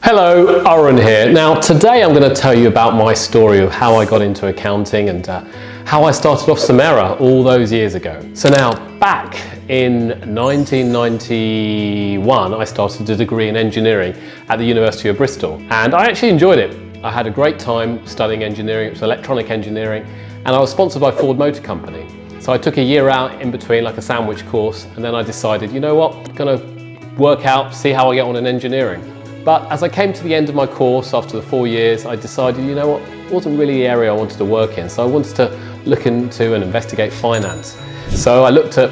Hello, Aaron here. Now today I'm going to tell you about my story of how I got into accounting and how I started off Samera all those years ago. So now back in 1991 I started a degree in engineering at the University of Bristol and I actually enjoyed it. I had a great time studying engineering, it was electronic engineering, and I was sponsored by Ford Motor Company. So I took a year out in between, like a sandwich course, and then I decided, you know what, I'm going to work out, see how I get on in engineering. But as I came to the end of my course after the 4 years, I decided, you know what, it wasn't really the area I wanted to work in. So I wanted to look into and investigate finance. So I looked at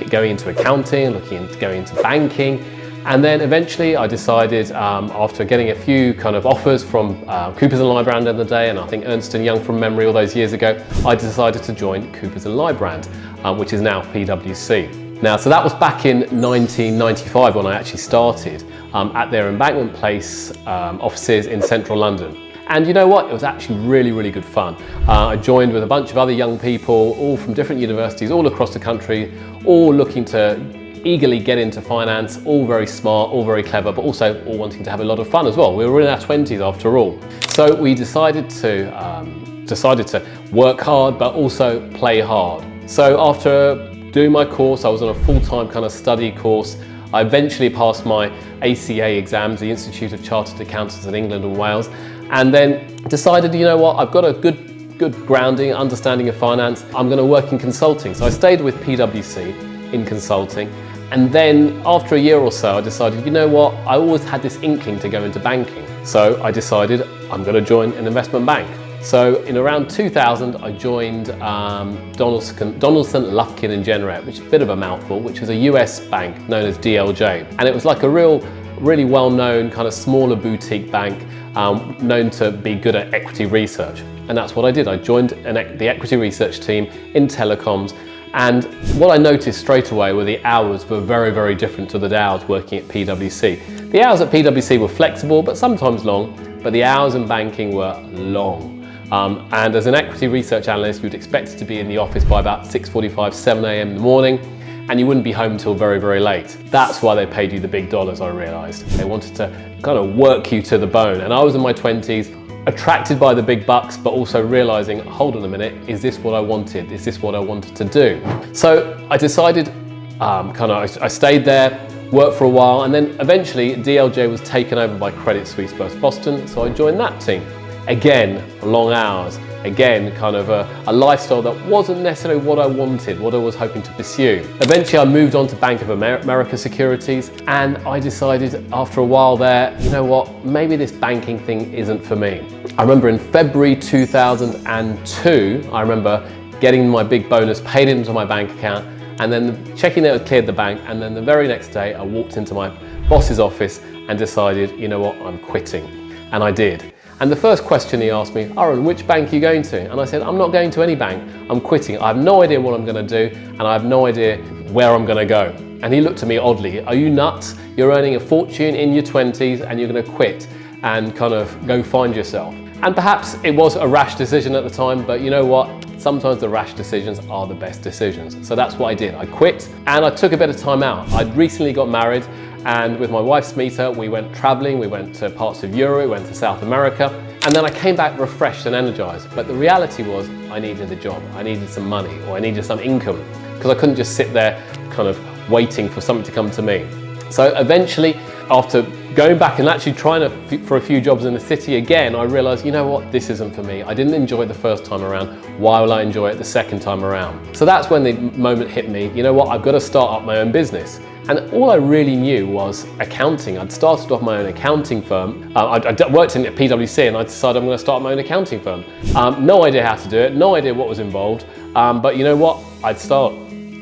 going into accounting, looking into going into banking. And then eventually I decided, after getting a few kind of offers from Coopers & Lybrand in the day, and I think Ernst & Young from memory all those years ago, I decided to join Coopers & Lybrand, which is now PwC. Now, so that was back in 1995 when I actually started at their Embankment Place offices in central London. And you know what? It was actually really, really good fun. I joined with a bunch of other young people, all from different universities, all across the country, all looking to eagerly get into finance, all very smart, all very clever, but also all wanting to have a lot of fun as well. We were in our 20s after all. So we decided to work hard, but also play hard. So after doing my course, I was on a full-time kind of study course. I eventually passed my ACA exams, the Institute of Chartered Accountants in England and Wales, and then decided, you know what, I've got a good grounding, understanding of finance. I'm going to work in consulting. So I stayed with PwC in consulting. And then after a year or so, I decided, you know what, I always had this inkling to go into banking. So I decided I'm going to join an investment bank. So in around 2000, I joined Donaldson, Lufkin and Jenrette, which is a bit of a mouthful, which is a US bank known as DLJ. And it was like a really well-known kind of smaller boutique bank known to be good at equity research. And that's what I did. I joined the equity research team in telecoms. And what I noticed straight away were the hours were very, very different to the hours working at PwC. The hours at PwC were flexible, but sometimes long, but the hours in banking were long. And as an equity research analyst, you'd expect to be in the office by about 6:45, 7 a.m. in the morning, and you wouldn't be home till very, very late. That's why they paid you the big dollars, I realized. They wanted to kind of work you to the bone. And I was in my 20s, attracted by the big bucks, but also realizing, hold on a minute, is this what I wanted? Is this what I wanted to do? So I decided, I stayed there, worked for a while, and then eventually DLJ was taken over by Credit Suisse first Boston, so I joined that team. Again, long hours, again, kind of a lifestyle that wasn't necessarily what I wanted, what I was hoping to pursue. Eventually I moved on to Bank of America Securities, and I decided after a while there, you know what, maybe this banking thing isn't for me. I remember in February 2002, I remember getting my big bonus paid into my bank account, and then checking that it had cleared the bank, and then the very next day I walked into my boss's office and decided, you know what, I'm quitting. And I did. And the first question he asked me, Aaron, which bank are you going to? And I said, I'm not going to any bank, I'm quitting. I have no idea what I'm going to do, and I have no idea where I'm going to go. And he looked at me oddly, are you nuts? You're earning a fortune in your 20s and you're going to quit and kind of go find yourself. And perhaps it was a rash decision at the time, but you know what? Sometimes the rash decisions are the best decisions. So that's what I did. I quit and I took a bit of time out. I'd recently got married, and with my wife's meter, we went traveling, we went to parts of Europe, we went to South America, and then I came back refreshed and energized. But the reality was I needed a job, I needed some money, or I needed some income, because I couldn't just sit there kind of waiting for something to come to me. So eventually, after going back and actually trying for a few jobs in the city again, I realized, you know what, this isn't for me. I didn't enjoy it the first time around. Why will I enjoy it the second time around? So that's when the moment hit me, you know what, I've got to start up my own business. And all I really knew was accounting. I'd started off my own accounting firm. I worked in at PwC and I decided I'm going to start my own accounting firm. No idea how to do it, no idea what was involved, but you know what, I'd start.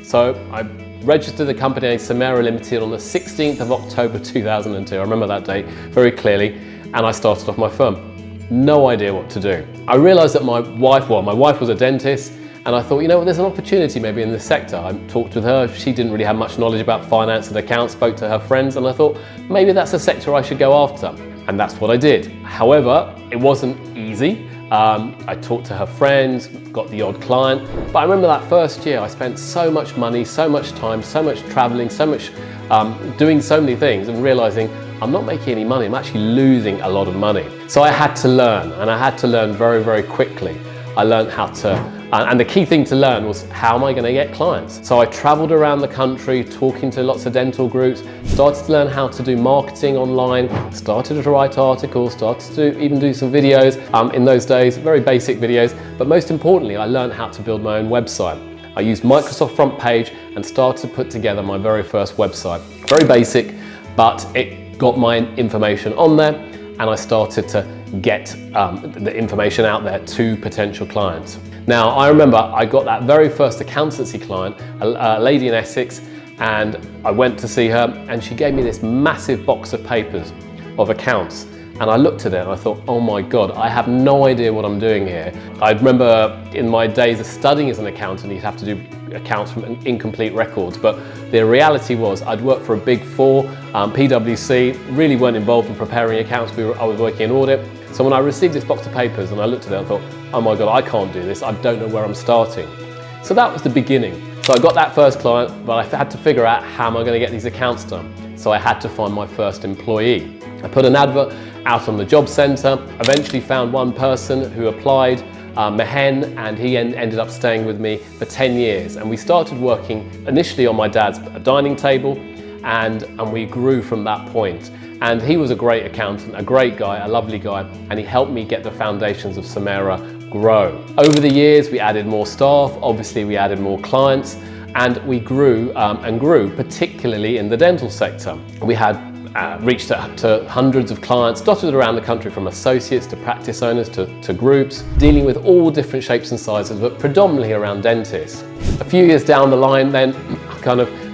So I registered the company Samera Limited on the 16th of October 2002. I remember that date very clearly, and I started off my firm. No idea what to do. I realized that my wife was a dentist, and I thought, you know what, there's an opportunity maybe in this sector. I talked with her, she didn't really have much knowledge about finance and accounts, spoke to her friends, and I thought, maybe that's a sector I should go after. And that's what I did. However, it wasn't easy. I talked to her friends, got the odd client, but I remember that first year I spent so much money, so much time, so much traveling, so much doing so many things, and realizing I'm not making any money, I'm actually losing a lot of money. So I had to learn, and I had to learn very, very quickly. I learned how to, and the key thing to learn was, how am I going to get clients? So I traveled around the country talking to lots of dental groups, started to learn how to do marketing online, started to write articles, started to even do some videos in those days, very basic videos, but most importantly, I learned how to build my own website. I used Microsoft Front Page and started to put together my very first website. Very basic, but it got my information on there, and I started to get the information out there to potential clients. Now, I remember I got that very first accountancy client, a lady in Essex, and I went to see her, and she gave me this massive box of papers of accounts. And I looked at it and I thought, oh my God, I have no idea what I'm doing here. I remember in my days of studying as an accountant, you'd have to do accounts from incomplete records. But the reality was I'd worked for a big four, PwC, really weren't involved in preparing accounts. I was working in audit. So when I received this box of papers and I looked at it, I thought, oh my God, I can't do this. I don't know where I'm starting. So that was the beginning. So I got that first client, but I had to figure out, how am I going to get these accounts done? So I had to find my first employee. I put an advert out on the job centre, eventually found one person who applied, Mehen, and he ended up staying with me for 10 years. And we started working initially on my dad's dining table, and we grew from that point. And he was a great accountant, a great guy, a lovely guy, and he helped me get the foundations of Samera grow. Over the years, we added more staff, obviously we added more clients, and we grew and grew, particularly in the dental sector. We had reached out to hundreds of clients dotted around the country, from associates to practice owners to groups, dealing with all different shapes and sizes, but predominantly around dentists. A few years down the line then,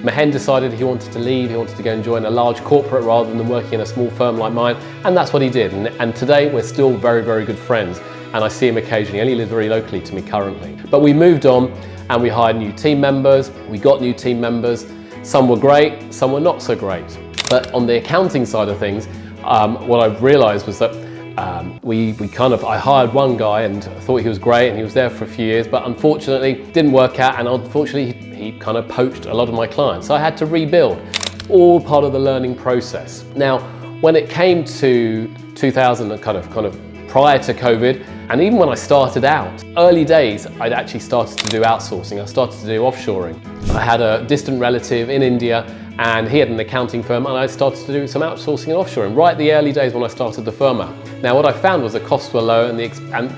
Mehen decided he wanted to leave, he wanted to go and join a large corporate rather than working in a small firm like mine, and that's what he did. And today we're still very, very good friends, and I see him occasionally, and he lives very locally to me currently. But we moved on and we hired new team members, we got new team members, some were great, some were not so great. But on the accounting side of things, what I've realised was that I hired one guy and thought he was great, and he was there for a few years, but unfortunately didn't work out, and unfortunately he kind of poached a lot of my clients. So I had to rebuild, all part of the learning process. Now, when it came to 2000 and kind of prior to COVID, and even when I started out, early days, I'd actually started to do outsourcing. I started to do offshoring. I had a distant relative in India, and he had an accounting firm, and I started to do some outsourcing and offshoring right the early days when I started the firm out. Now, what I found was the costs were low,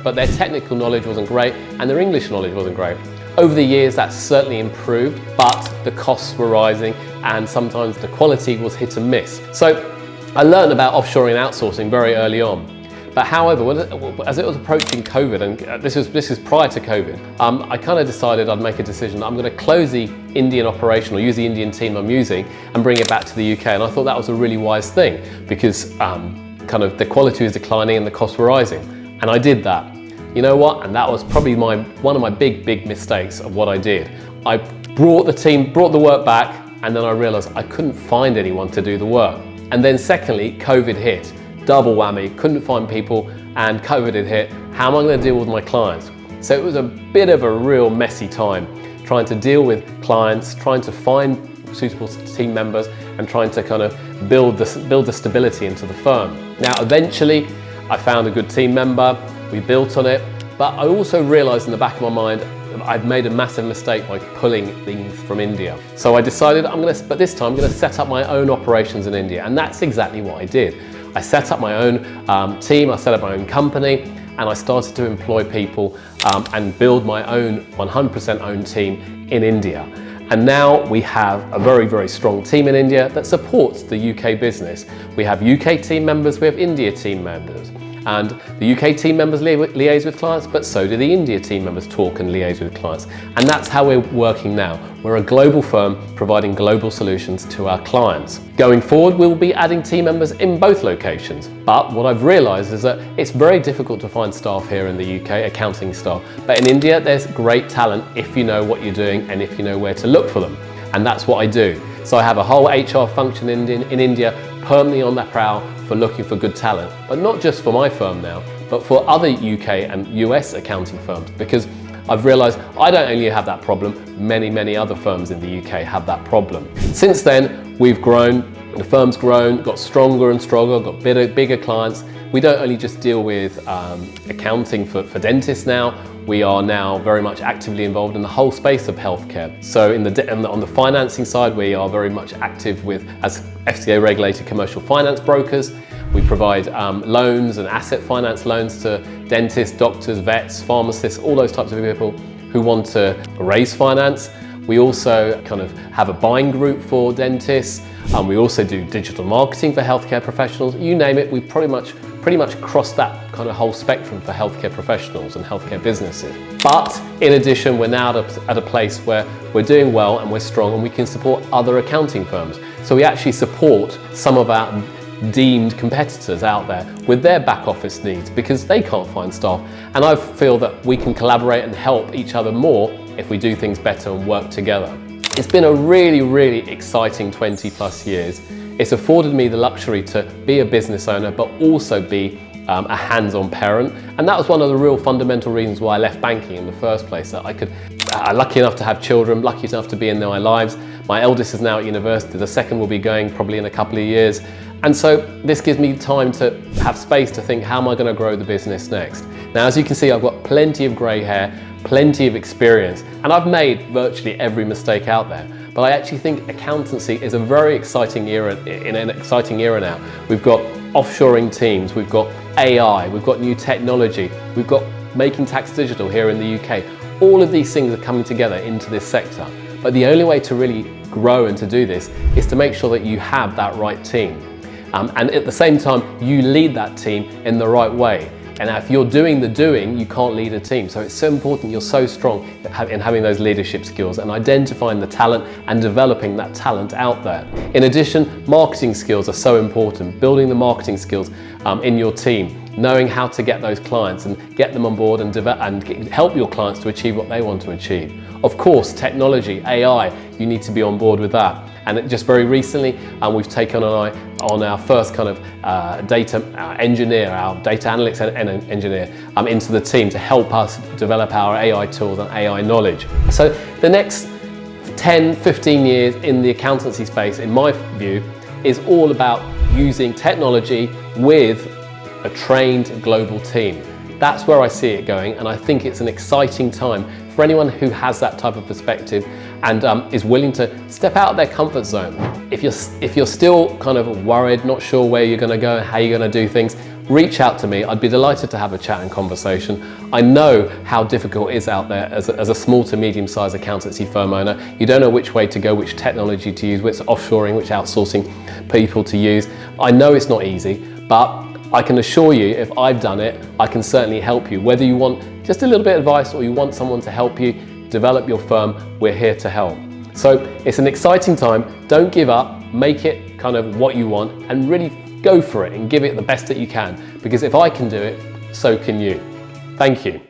but their technical knowledge wasn't great, and their English knowledge wasn't great. Over the years, that's certainly improved, but the costs were rising, and sometimes the quality was hit and miss. So I learned about offshoring and outsourcing very early on. But however, as it was approaching COVID, and this is prior to COVID, I kind of decided I'd make a decision that I'm going to close the Indian operation, or use the Indian team I'm using, and bring it back to the UK. And I thought that was a really wise thing, because the quality was declining and the costs were rising. And I did that. You know what? And that was probably one of my big mistakes of what I did. I brought the work back, and then I realized I couldn't find anyone to do the work. And then secondly, COVID hit. Double whammy, couldn't find people, and COVID had hit. How am I going to deal with my clients? So it was a bit of a real messy time, trying to deal with clients, trying to find suitable team members, and trying to kind of build the stability into the firm. Now, eventually, I found a good team member, we built on it, but I also realized in the back of my mind, I'd made a massive mistake by pulling things from India. So I decided but this time I'm going to set up my own operations in India, and that's exactly what I did. I set up my own team, I set up my own company, and I started to employ people and build my own 100% owned team in India. And now we have a very, very strong team in India that supports the UK business. We have UK team members, we have India team members. And the UK team members liaise with clients, but so do the India team members talk and liaise with clients. And that's how we're working now. We're a global firm providing global solutions to our clients. Going forward, we'll be adding team members in both locations. But what I've realized is that it's very difficult to find staff here in the UK, accounting staff. But in India, there's great talent if you know what you're doing and if you know where to look for them. And that's what I do. So I have a whole HR function in India, permanently on the prowl for looking for good talent, but not just for my firm now, but for other UK and US accounting firms, because I've realised I don't only have that problem, many other firms in the UK have that problem. Since then, we've grown The firm's grown, got stronger and stronger, got bigger clients. We don't only just deal with accounting for dentists now, we are now very much actively involved in the whole space of healthcare. So on the financing side, we are very much active as FCA regulated commercial finance brokers. We provide loans and asset finance loans to dentists, doctors, vets, pharmacists, all those types of people who want to raise finance. We also kind of have a buying group for dentists. We also do digital marketing for healthcare professionals. You name it, we pretty much cross that kind of whole spectrum for healthcare professionals and healthcare businesses. But in addition, we're now at a place where we're doing well and we're strong and we can support other accounting firms. So we actually support some of our deemed competitors out there with their back office needs because they can't find staff. And I feel that we can collaborate and help each other more if we do things better and work together. It's been a really exciting 20 plus years. It's afforded me the luxury to be a business owner but also be a hands-on parent, and that was one of the real fundamental reasons why I left banking in the first place, that I'm lucky enough to have children, lucky enough to be in my lives. My eldest is now at university, the second will be going probably in a couple of years, and so this gives me time to have space to think, how am I going to grow the business next? Now, as you can see, I've got plenty of grey hair, plenty of experience, and I've made virtually every mistake out there. But I actually think accountancy is a very exciting era, in an exciting era now. We've got offshoring teams, we've got AI, we've got new technology, we've got making tax digital here in the UK. All of these things are coming together into this sector. But the only way to really grow and to do this is to make sure that you have that right team. And at the same time, you lead that team in the right way. And if you're doing the doing, you can't lead a team. So it's so important you're so strong in having those leadership skills and identifying the talent and developing that talent out there. In addition, marketing skills are so important. Building the marketing skills in your team, knowing how to get those clients and get them on board and help your clients to achieve what they want to achieve. Of course, technology, AI, you need to be on board with that. And just very recently, we've taken on our first kind of data engineer, our data analytics engineer into the team to help us develop our AI tools and AI knowledge. So the next 10, 15 years in the accountancy space, in my view, is all about using technology with a trained global team. That's where I see it going, and I think it's an exciting time for anyone who has that type of perspective and is willing to step out of their comfort zone. If you're still kind of worried, not sure where you're going to go and how you're going to do things, reach out to me. I'd be delighted to have a chat and conversation. I know how difficult it is out there as a small to medium-sized accountancy firm owner. You don't know which way to go, which technology to use, which offshoring, which outsourcing people to use. I know it's not easy, but I can assure you, if I've done it, I can certainly help you. Whether you want just a little bit of advice or you want someone to help you develop your firm, we're here to help. So it's an exciting time. Don't give up, make it kind of what you want and really go for it and give it the best that you can. Because if I can do it, so can you. Thank you.